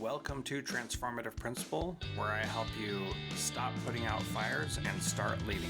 Welcome to Transformative Principal, where I help you stop putting out fires and start leading.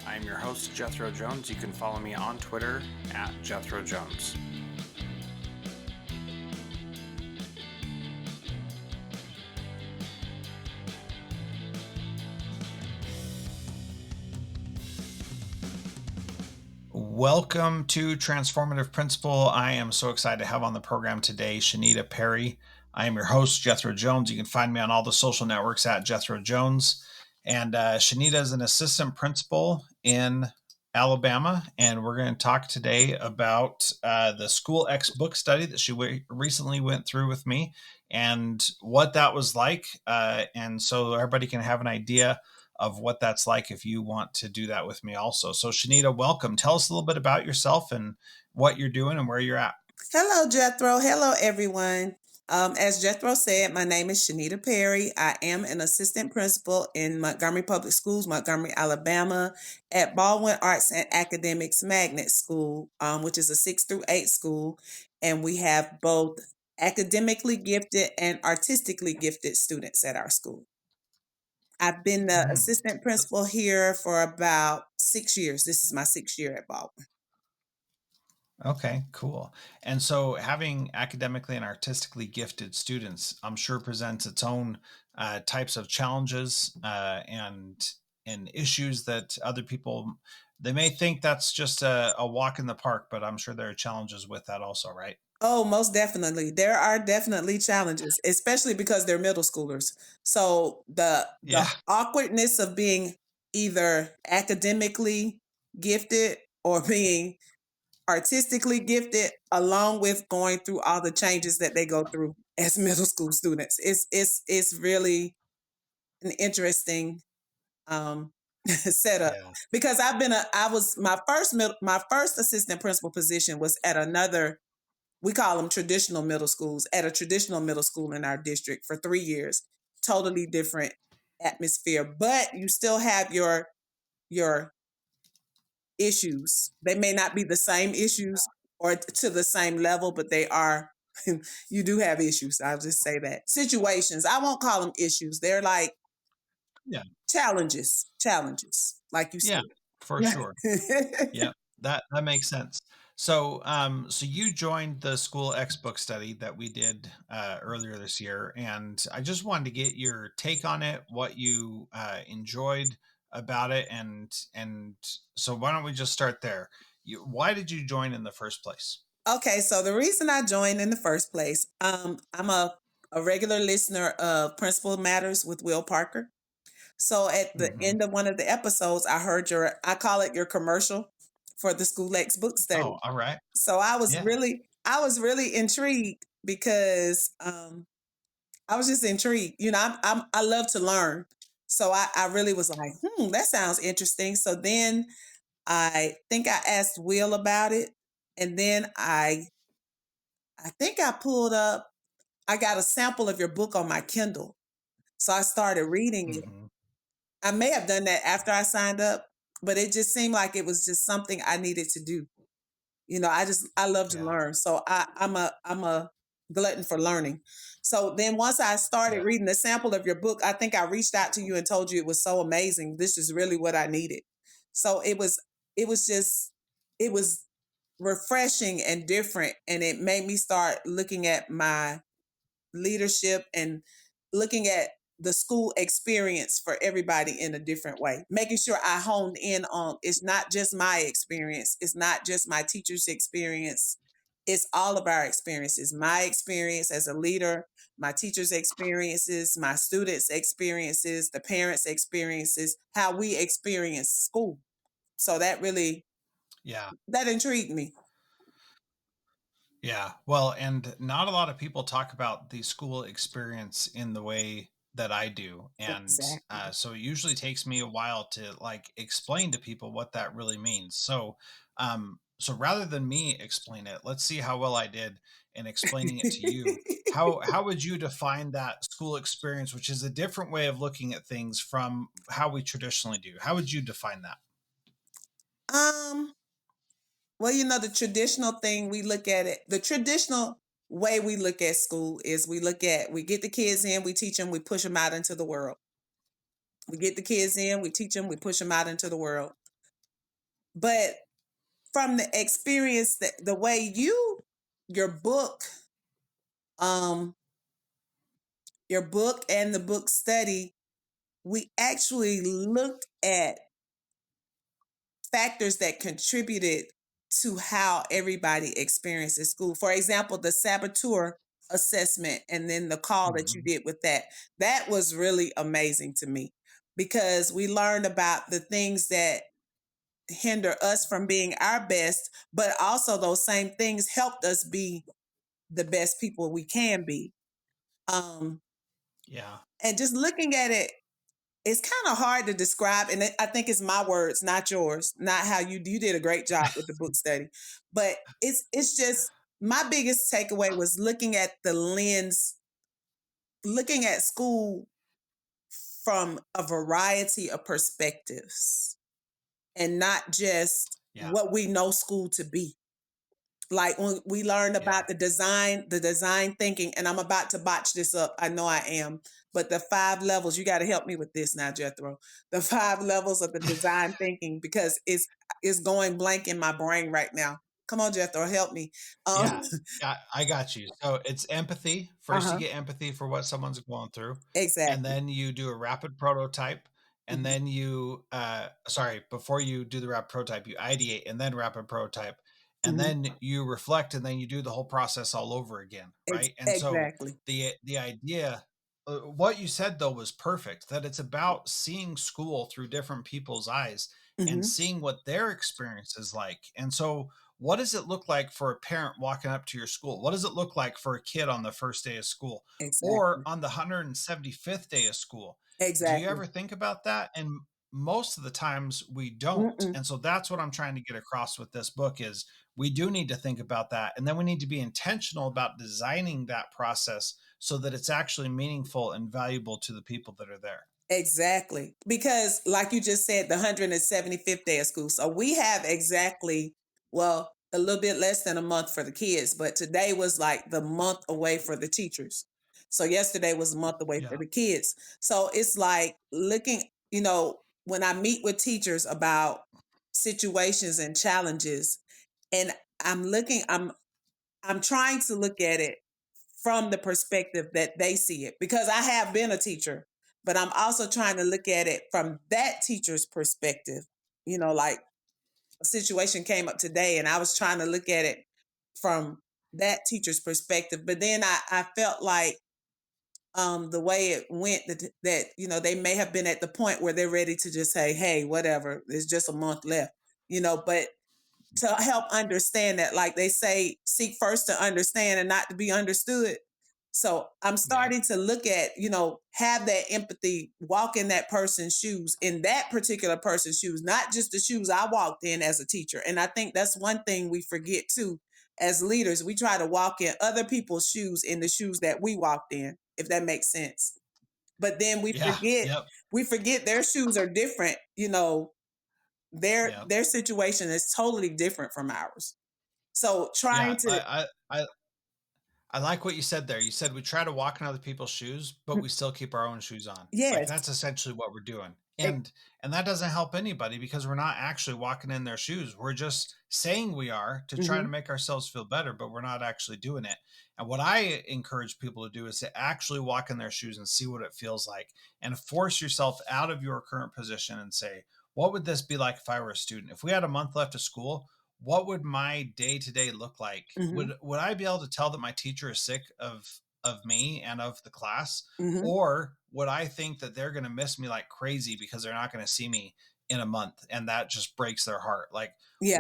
I'm your host, Jethro Jones. You can follow me on Twitter at Jethro Jones. Welcome to Transformative Principal. I am so excited to have on the program today Shenita Perry. I am your host, Jethro Jones. You can find me on all the social networks at Jethro Jones. And Shenita is an assistant principal in Alabama. And we're going to talk today about the SchoolX book study that she recently went through with me and what that was like. And so everybody can have an idea of what that's like if you want to do that with me also. So Shenita, welcome. Tell us a little bit about yourself and what you're doing and where you're at. Hello, Jethro. Hello, everyone. As Jethro said, my name is Shenita Perry. I am an assistant principal in Montgomery Public Schools, Montgomery, Alabama, at Baldwin Arts and Academics Magnet School, which is a 6 through 8 school. And we have both academically gifted and artistically gifted students at our school. I've been the assistant principal here for about 6 years. This is my 6th year at Baldwin. Okay, cool. And so having academically and artistically gifted students, I'm sure presents its own types of challenges and issues that other people, they may think that's just a walk in the park, but I'm sure there are challenges with that also, right? Oh, most definitely. There are definitely challenges, especially because they're middle schoolers. So the awkwardness of being either academically gifted or being artistically gifted, along with going through all the changes that they go through as middle school students. It's really an interesting setup because my first assistant principal position was at another. We call them traditional middle schools, at a traditional middle school in our district for 3 years. Totally different atmosphere, but you still have your issues. They may not be the same issues or to the same level, but they are. You do have issues. I'll just say that. Situations. I won't call them issues. They're like challenges, like you said. For sure. Yeah, that makes sense. So, so you joined the SchoolX book study that we did earlier this year, and I just wanted to get your take on it, what you enjoyed about it, and so why don't we just start there? Why did you join in the first place? Okay, so the reason I joined in the first place, I'm a regular listener of Principal Matters with Will Parker. So at the end of one of the episodes, I heard I call it your commercial for the SchoolX book study. Oh, all right. So I was really intrigued because I was just intrigued. You know, I love to learn. So I really was like, that sounds interesting. So then I think I asked Will about it. And then I think I pulled up, I got a sample of your book on my Kindle. So I started reading it. I may have done that after I signed up, but it just seemed like it was just something I needed to do. You know, I love to learn. So I'm a glutton for learning. So then once I started reading the sample of your book, I think I reached out to you and told you it was so amazing. This is really what I needed. So it was refreshing and different. And it made me start looking at my leadership and looking at the school experience for everybody in a different way, making sure I honed in on it's not just my experience, it's not just my teacher's experience, it's all of our experiences. My experience as a leader, my teacher's experiences, my students' experiences, the parents' experiences, how we experience school. So that really, that intrigued me. Yeah. Well, and not a lot of people talk about the school experience in the way that I do. And so it usually takes me a while to like explain to people what that really means. So, so rather than me explain it, let's see how well I did in explaining it to you. How would you define that school experience, which is a different way of looking at things from how we traditionally do? How would you define that? Well, you know, the traditional thing, we look at it, the traditional way we look at school is we get the kids in, we teach them, we push them out into the world. We get the kids in, we teach them, we push them out into the world. But from the experience that the way your book, um, your book and the book study, we actually looked at factors that contributed to how everybody experiences school. For example, the saboteur assessment and then the call that you Mhm. did with that. That was really amazing to me because we learned about the things that hinder us from being our best, but also those same things helped us be the best people we can be. Um, Yeah. and just looking at it, it's kind of hard to describe, and I think it's my words, not yours, not how you did a great job with the book study, but it's just my biggest takeaway was looking at the lens, looking at school from a variety of perspectives, and not just Yeah. what we know school to be. Like when we learned Yeah. about the design thinking, and I'm about to botch this up. I know I am, but the 5 levels, you got to help me with this now, Jethro. The 5 levels of the design thinking, because it's going blank in my brain right now. Come on, Jethro, help me. Um, Yeah. Yeah, I got you. So it's empathy. First, you uh-huh. get empathy for what someone's going through, and Exactly. then you do a rapid prototype, and Mhm. then before you do the rapid prototype, you ideate and then rapid prototype, and Mhm. then you reflect, and then you do the whole process all over again, right? And so Exactly. the idea, what you said though was perfect. That it's about seeing school through different people's eyes and Mhm. seeing what their experience is like, and so what does it look like for a parent walking up to your school? What does it look like for a kid on the first day of school or Exactly. on the 175th day of school? Do you Exactly. ever think about that? And most of the times we don't. Mm-mm. And so that's what I'm trying to get across with this book is we do need to think about that. And then we need to be intentional about designing that process so that it's actually meaningful and valuable to the people that are there. Exactly. Because, like you just said, the 175th day of school. So we have exactly, well, a little bit less than a month for the kids, but today was like the month away for the teachers. So yesterday was a month away for Yeah. the kids. So it's like looking, when I meet with teachers about situations and challenges, and I'm looking, I'm trying to look at it from the perspective that they see it because I have been a teacher, but I'm also trying to look at it from that teacher's perspective. Like a situation came up today and I was trying to look at it from that teacher's perspective. But then I felt like the way it went that they may have been at the point where they're ready to just say, hey, whatever, there's just a month left, but to help understand that, like they say, seek first to understand and not to be understood. So I'm Yeah. starting to look at, have that empathy, walk in that person's shoes, in that particular person's shoes, not just the shoes I walked in as a teacher. And I think that's one thing we forget too. As leaders, we try to walk in other people's shoes, in the shoes that we walked in, if that makes sense. But then we Yeah. forget, Yep. their shoes are different, their Yep. their situation is totally different from ours. So Yeah. trying to I like what you said there. You said we try to walk in other people's shoes, but we still keep our own shoes on. Like yes, that's essentially what we're doing. ex- And that doesn't help anybody because we're not actually walking in their shoes. We're just saying we are to try to mhm, make ourselves feel better, but we're not actually doing it. And what I encourage people to do is to actually walk in their shoes and see what it feels like and force yourself out of your current position and say, what would this be like if I were a student? If we had a month left of school, what would my day to day look like? mhm, Would I be able to tell that my teacher is sick of me and of the class, mhm, or would I think that they're going to miss me like crazy because they're not going to see me in a month, and that just breaks their heart? Like, yeah,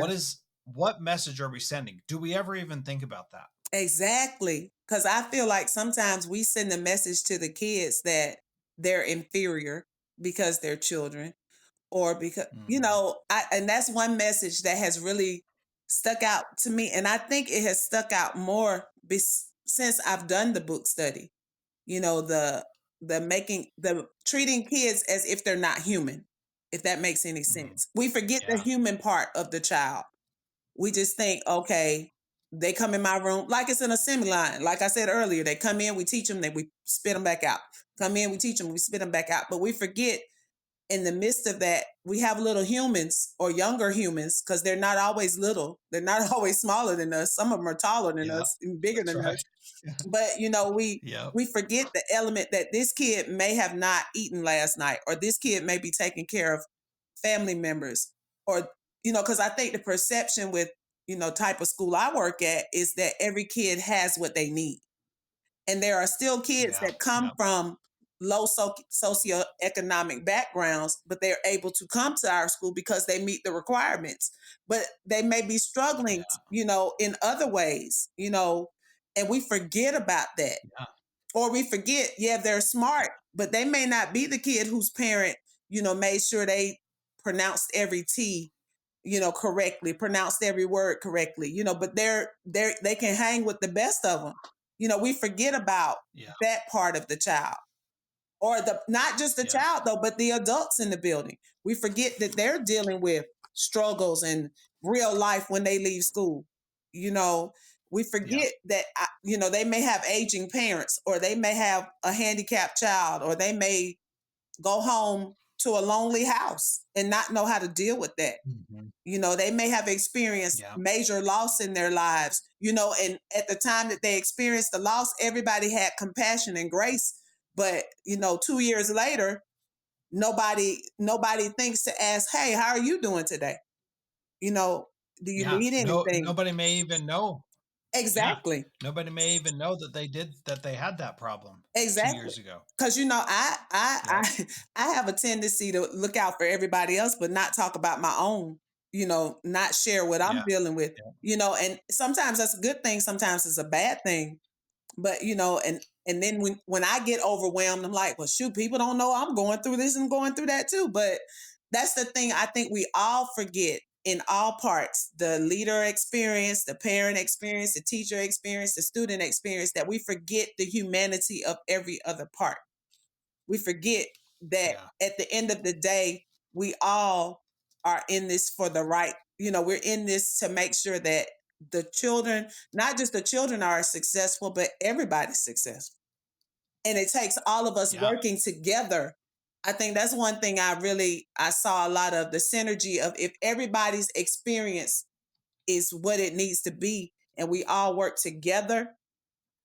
what message are we sending? Do we ever even think about that? exactly. Because I feel like sometimes we send a message to the kids that they're inferior because they're children, or because Hmm. and that's one message that has really stuck out to me, and I think it has stuck out more since I've done the book study. The treating kids as if they're not human, if that makes any Hmm. sense. We forget the Yeah. human part of the child. We just think, okay, They come in my room like it's an assembly line. Like I said earlier, they come in, we teach them, then we spit them back out. Come in, we teach them, we spit them back out. But we forget in the midst of that, we have little humans or younger humans because they're not always little. They're not always smaller than us. Some of them are taller than Yeah, us and bigger that's than right. us. But Yep. we forget the element that this kid may have not eaten last night, or this kid may be taking care of family members, or because I think the perception with type of school I work at is that every kid has what they need. And there are still kids Yeah. that come Yep. from low socioeconomic backgrounds, but they're able to come to our school because they meet the requirements. But they may be struggling, Yeah. in other ways, and we forget about that. Yeah. Or we forget, yeah, they're smart, but they may not be the kid whose parent, made sure they pronounced every T, correctly, pronounced every word correctly, but they can hang with the best of them. We forget about Yeah. that part of the child, or the not just the Yeah. child though, but the adults in the building. We forget that they're dealing with struggles and real life when they leave school. You know, we Yeah. forget that they may have aging parents, or they may have a handicapped child, or they may go home to a lonely house and not know how to deal with that. Mhm. They may have experienced Yeah. major loss in their lives, and at the time that they experienced the loss, everybody had compassion and grace. But, 2 years later, nobody thinks to ask, hey, how are you doing today? You know, do you Yeah. need anything? Nobody may even know. Yeah. Exactly. Nobody may even know that they had that problem 2 Exactly. years ago. Because I, I Yep. I I have a tendency to look out for everybody else, but not talk about my own. Not share what I'm Yeah. dealing with. Yeah. And sometimes that's a good thing. Sometimes it's a bad thing. But and then when I get overwhelmed, I'm like, well, shoot, people don't know I'm going through this and going through that too. But that's the thing I think we all forget in all parts: the leader experience, the parent experience, the teacher experience, the student experience, that we forget the humanity of every other part. We forget that Yeah. at the end of the day, we all are in this for the right, we're in this to make sure that the children, not just the children are successful, but everybody's successful. And it takes all of us Yeah. working together. I think that's one thing I saw a lot of: the synergy of, if everybody's experience is what it needs to be and we all work together,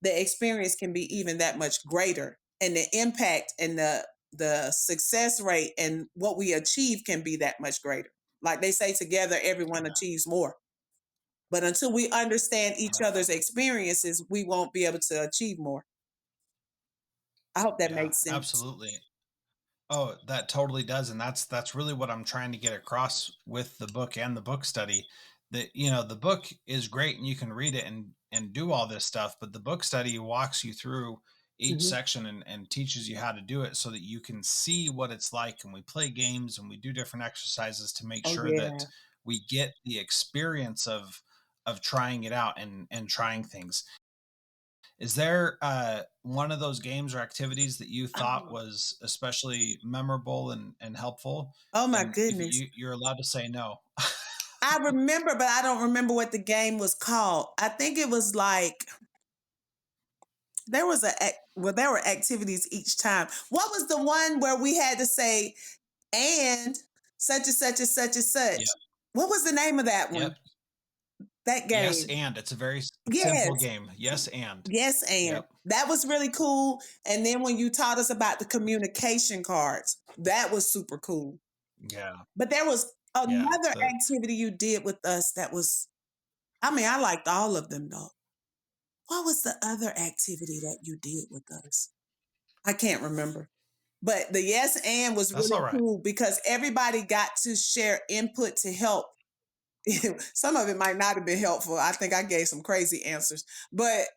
the experience can be even that much greater, and the impact and the success rate and what we achieve can be that much greater. Like they say, together everyone Yeah. achieves more. But until we understand each Yeah. other's experiences, we won't be able to achieve more. I hope that Yeah. makes sense. Absolutely. Oh, that totally does, and that's really what I'm trying to get across with the book and the book study. That the book is great and you can read it and do all this stuff, but the book study walks you through each Hmm. section and teaches you how to do it so that you can see what it's like. And we play games and we do different exercises to make Oh sure that yeah. we get the experience of trying it out and trying things. Is there one of those games or activities that you thought Oh, was especially memorable and helpful? oh my And if goodness. you're allowed to say no. I remember, but I don't remember what the game was called. I think it was like, there were activities each time. What was the one where we had to say, and such and such and such and such? Yep. What was the name of that one? Yep. That Yes, game. and it's a very simple Yes. game. Yes, and. Yes, and Yep. that was really cool. And then when you taught us about the communication cards, that was super cool. Yeah. But there was Yeah. another activity you did with us that was, I mean, I liked all of them though. What was the other activity that you did with us? I can't remember. But the yes and was That's really all right. cool because everybody got to share input to help. Some of it might not have been helpful. I think I gave some crazy answers. But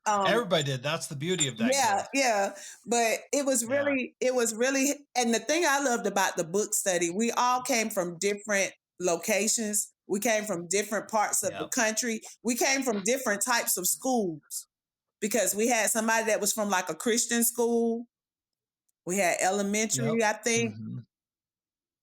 um Everybody did. That's the beauty of that yeah, game. yeah. But Yeah. it was really, and the thing I loved about the book study, we all came from different locations. We came from different parts of the Yep. country. We came from different types of schools because we had somebody that was from like a Christian school. We had elementary, Yep. I think, Hmm.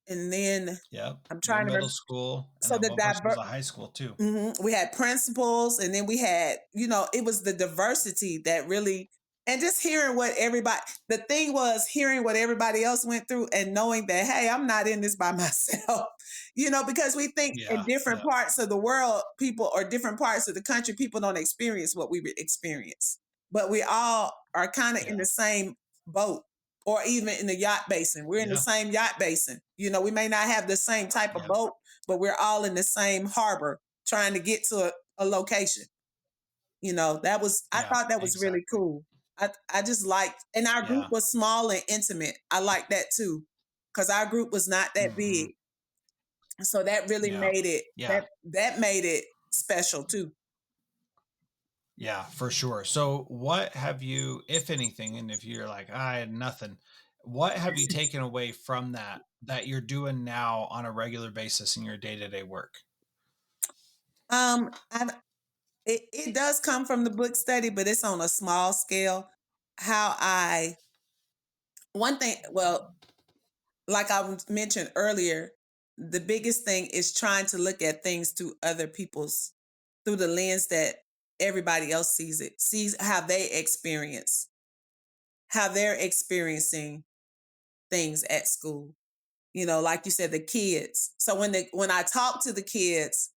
and then Yep. I'm Your trying to middle remember. school, and So then the one person was diver a high school too. we had principals, and then we had, it was the diversity that really, and just hearing what everybody, the thing was hearing what everybody else went through and knowing that, hey, I'm not in this by myself, because we think in Yeah. different Yeah. parts of the world, people, or different parts of the country, people don't experience what we experience. But we all are kind of in Yeah. the same boat, or even in the yacht basin. We're in the Yeah. same yacht basin. We may not have the same type of Yeah. boat, but we're all in the same harbor trying to get to a location. I Yeah. thought that was really Exactly. cool. I just liked, and our group Yeah. was small and intimate. I like that too, because our group was not that Hmm. big. So that really Yeah. made it, Yeah. that made it special too. Yeah, for sure. So, what have you, if anything, and if you're like, I had nothing, what have you taken away from that you're doing now on a regular basis in your day to day work? I it does come from the book study, but it's on a small scale. How I One thing, well, like mentioned earlier, the biggest thing is trying to look at things through the lens that everybody else sees how how they're experiencing things at school. Like you said, the kids. So when I talk to the kids,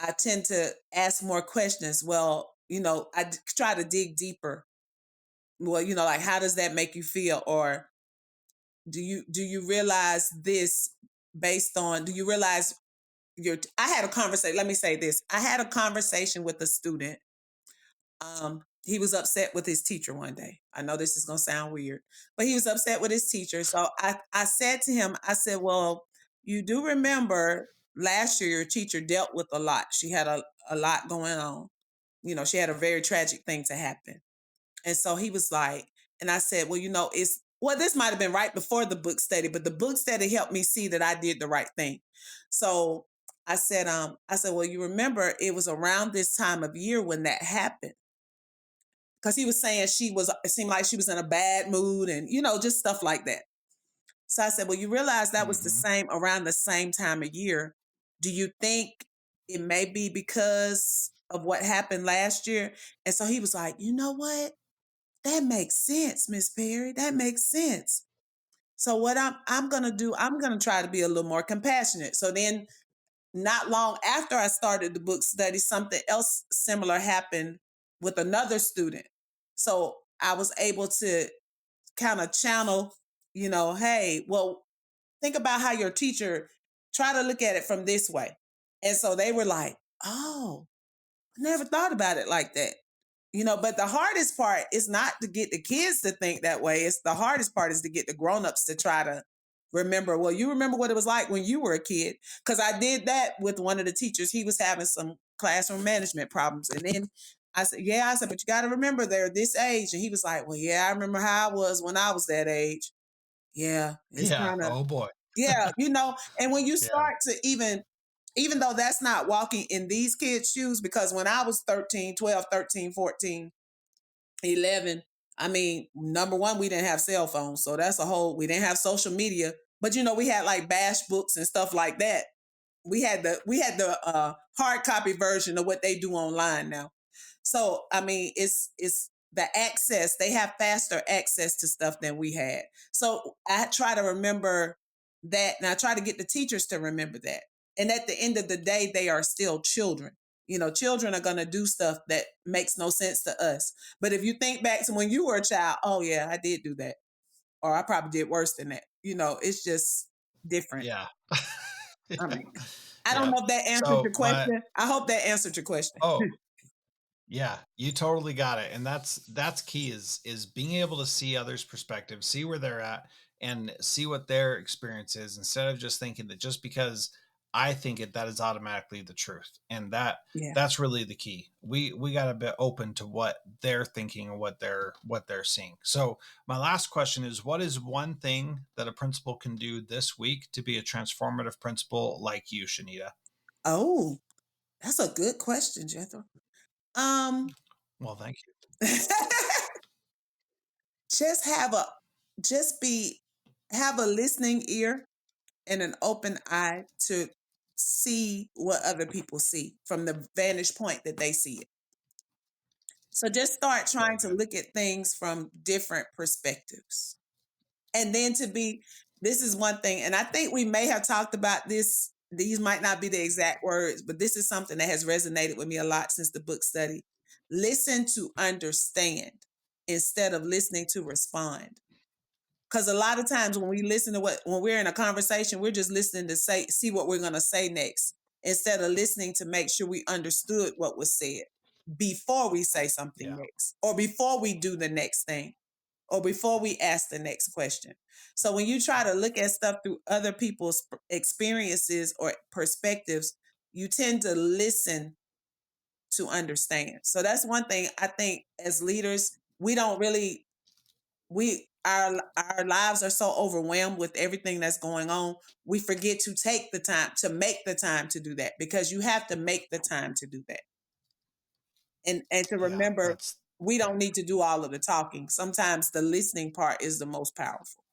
I tend to ask more questions. Well, try to dig deeper. Well, like, how does that make you feel? Or do you realize this based on, do you realize I had a conversation. Let me say this. I had a conversation with a student. He was upset with his teacher one day. I know this is going to sound weird, but he was upset with his teacher. So I said to him, I said, well, you do remember last year your teacher dealt with a lot. She had a lot going on. She had a very tragic thing to happen. And so he was like, and I said, well, this might have been right before the book study, but the book study helped me see that I did the right thing. So I said, well, you remember it was around this time of year when that happened. Because he was saying it seemed like she was in a bad mood and, just stuff like that. So I said, well, you realize that was Hmm. around the same time of year. Do you think it may be because of what happened last year? And so he was like, you know what? That makes sense, Miss Perry. That makes sense. So what I'm gonna do, I'm gonna try to be a little more compassionate. So then, not long after I started the book study, something else similar happened with another student. So I was able to kind of channel, hey, well, think about how your teacher, try to look at it from this way. And so they were like, oh, I never thought about it like that. But the hardest part is not to get the kids to think that way. It's the hardest part is to get the grown-ups to try to remember. Well, you remember what it was like when you were a kid. Because I did that with one of the teachers. He was having some classroom management problems. And then I said, yeah, I said, but you got to remember they're this age. And he was like, well, yeah, I remember how I was when I was that age. Yeah, it's Yeah. kind of, Oh boy. yeah, and when you Yeah. start to even though that's not walking in these kids' shoes, because when I was 13, 12, 13, 14, 11, I mean, number one, we didn't have cell phones. So we didn't have social media, but we had like bash books and stuff like that. We had the hard copy version of what they do online now. So I mean, it's the access. They have faster access to stuff than we had. So I try to remember that, and I try to get the teachers to remember that. And at the end of the day, they are still children. Children are going to do stuff that makes no sense to us. But if you think back to when you were a child, oh yeah, I did do that, or I probably did worse than that. It's just different. Yeah. I Yeah. mean, I don't Yeah. know if that answered So your my question. I hope that answered your question. oh, yeah, you totally got it. And that's key is being able to see others' perspective, see where they're at and see what their experience is instead of just thinking that just because I think it that is automatically the truth. And Yeah. that's really the key. We got to be open to what they're thinking and what they're seeing. So, my last question is what is one thing that a principal can do this week to be a transformative principal like you, Shanita? Oh, that's a good question, Jethro. Um, Well, thank you. just have a just be have a listening ear. and an open eye to see what other people see from the vantage point that they see it. So just start trying Very to good. look at things from different perspectives. And then this is one thing, and I think we may have talked about this. These might not be the exact words, but this is something that has resonated with me a lot since the book study. Listen to understand instead of listening to respond. Because a lot of times when we listen to when we're in a conversation, we're just listening to see what we're going to say next instead of listening to make sure we understood what was said before we say something Yeah. next or before we do the next thing or before we ask the next question. So when you try to look at stuff through other people's experiences or perspectives, you tend to listen to understand. So that's one thing I think as leaders, we don't really our lives are so overwhelmed with everything that's going on, we forget to take the time to make the time to do that because you have to make the time to do that. And to Yeah. remember we don't need to do all of the talking. Sometimes the listening part is the most powerful.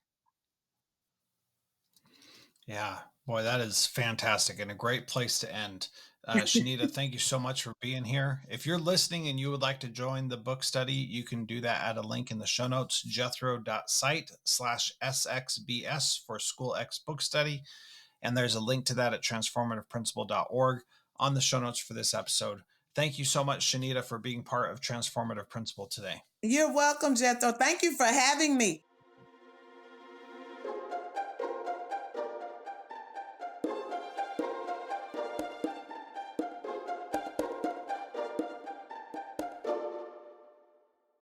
Yeah. Boy, that is fantastic and a great place to end. Shenita, thank you so much for being here. If you're listening and you would like to join the book study, you can do that at a link in the show notes, jethro.site/SXBS for SchoolX book study. And there's a link to that at transformativeprinciple.org on the show notes for this episode. Thank you so much, Shenita, for being part of Transformative Principle today. You're welcome, Jethro. Thank you for having me.